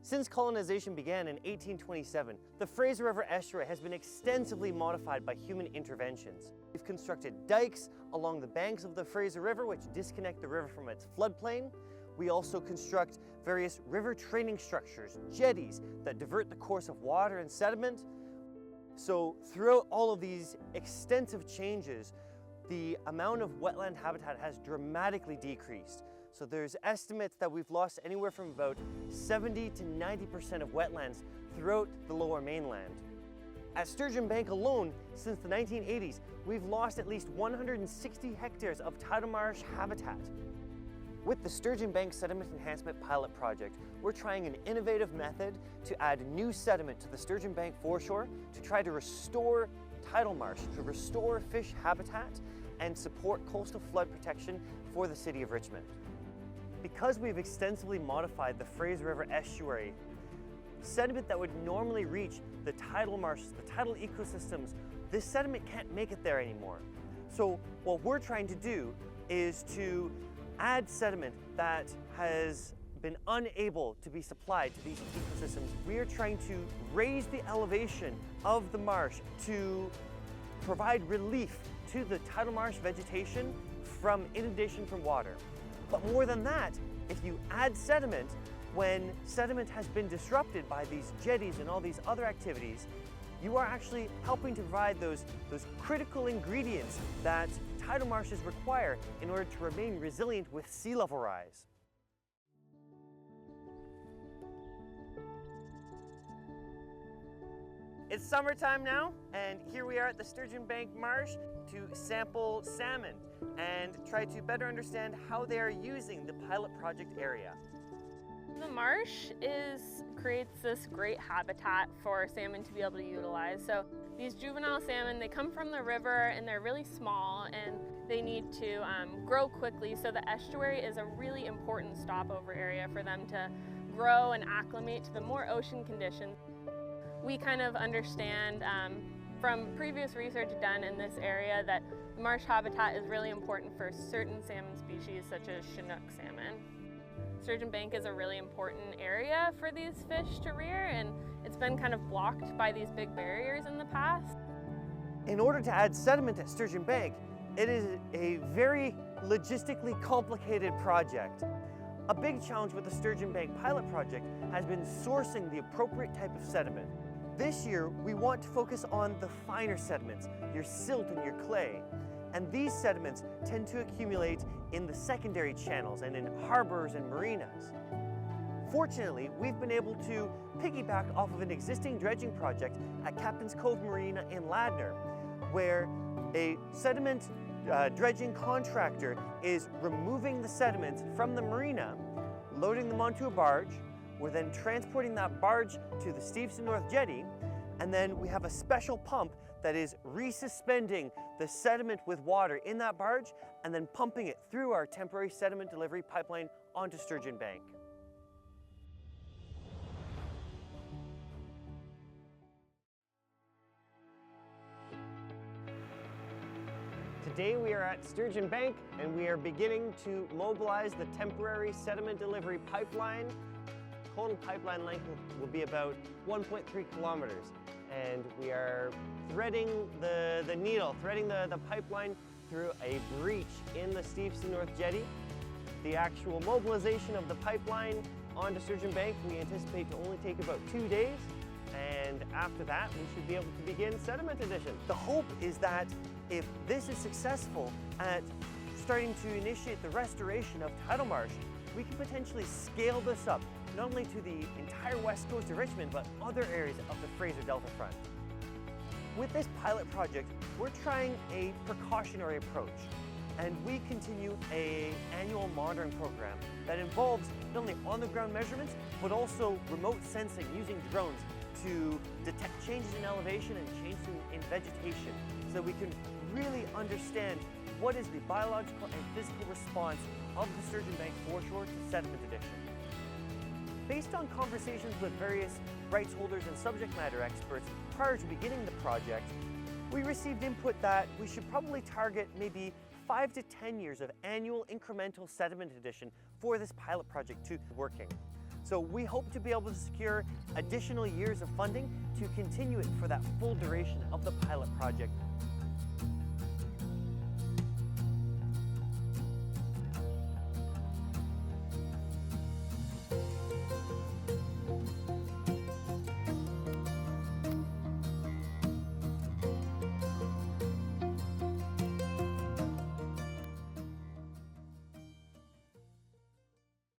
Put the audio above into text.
Since colonization began in 1827, the Fraser River estuary has been extensively modified by human interventions. We've constructed dikes along the banks of the Fraser River which disconnect the river from its floodplain. We also construct various river training structures, jetties that divert the course of water and sediment. So throughout all of these extensive changes, the amount of wetland habitat has dramatically decreased. So there's estimates that we've lost anywhere from about 70 to 90% of wetlands throughout the lower mainland. At Sturgeon Bank alone, since the 1980s, we've lost at least 160 hectares of tidal marsh habitat. With the Sturgeon Bank Sediment Enhancement Pilot Project, we're trying an innovative method to add new sediment to the Sturgeon Bank foreshore to try to restore tidal marsh, to restore fish habitat, and support coastal flood protection for the city of Richmond. Because we've extensively modified the Fraser River estuary, sediment that would normally reach the tidal marshes, the tidal ecosystems, this sediment can't make it there anymore. So what we're trying to do is to add sediment that has been unable to be supplied to these ecosystems. We are trying to raise the elevation of the marsh to provide relief to the tidal marsh vegetation from inundation from water. But more than that, if you add sediment, when sediment has been disrupted by these jetties and all these other activities, you are actually helping to provide those critical ingredients that tidal marshes require in order to remain resilient with sea level rise. It's summertime now, and here we are at the Sturgeon Bank Marsh to sample salmon and try to better understand how they are using the pilot project area. The marsh creates this great habitat for salmon to be able to utilize. So these juvenile salmon, they come from the river and they're really small and they need to grow quickly. So the estuary is a really important stopover area for them to grow and acclimate to the more ocean conditions. We kind of understand from previous research done in this area that marsh habitat is really important for certain salmon species such as Chinook salmon. Sturgeon Bank is a really important area for these fish to rear, and it's been kind of blocked by these big barriers in the past. In order to add sediment at Sturgeon Bank, it is a very logistically complicated project. A big challenge with the Sturgeon Bank pilot project has been sourcing the appropriate type of sediment. This year, we want to focus on the finer sediments, your silt and your clay. And these sediments tend to accumulate in the secondary channels and in harbors and marinas. Fortunately, we've been able to piggyback off of an existing dredging project at Captain's Cove Marina in Ladner, where a sediment dredging contractor is removing the sediments from the marina, loading them onto a barge. We're then transporting that barge to the Steveston North Jetty, and then we have a special pump that is resuspending the sediment with water in that barge and then pumping it through our temporary sediment delivery pipeline onto Sturgeon Bank. Today we are at Sturgeon Bank and we are beginning to mobilize the temporary sediment delivery pipeline. Total pipeline length will be about 1.3 kilometers. And we are threading the needle, threading the pipeline through a breach in the Steveston North Jetty. The actual mobilization of the pipeline onto Sturgeon Bank we anticipate to only take about 2 days. And after that, we should be able to begin sediment addition. The hope is that if this is successful at starting to initiate the restoration of tidal marsh, we can potentially scale this up not only to the entire west coast of Richmond, but other areas of the Fraser Delta front. With this pilot project, we're trying a precautionary approach, and we continue an annual monitoring program that involves not only on-the-ground measurements, but also remote sensing using drones to detect changes in elevation and changes in vegetation, so that we can really understand what is the biological and physical response of the Sturgeon Bank foreshore to sediment addition. Based on conversations with various rights holders and subject matter experts prior to beginning the project, we received input that we should probably target maybe 5 to 10 years of annual incremental sediment addition for this pilot project to working. So we hope to be able to secure additional years of funding to continue it for that full duration of the pilot project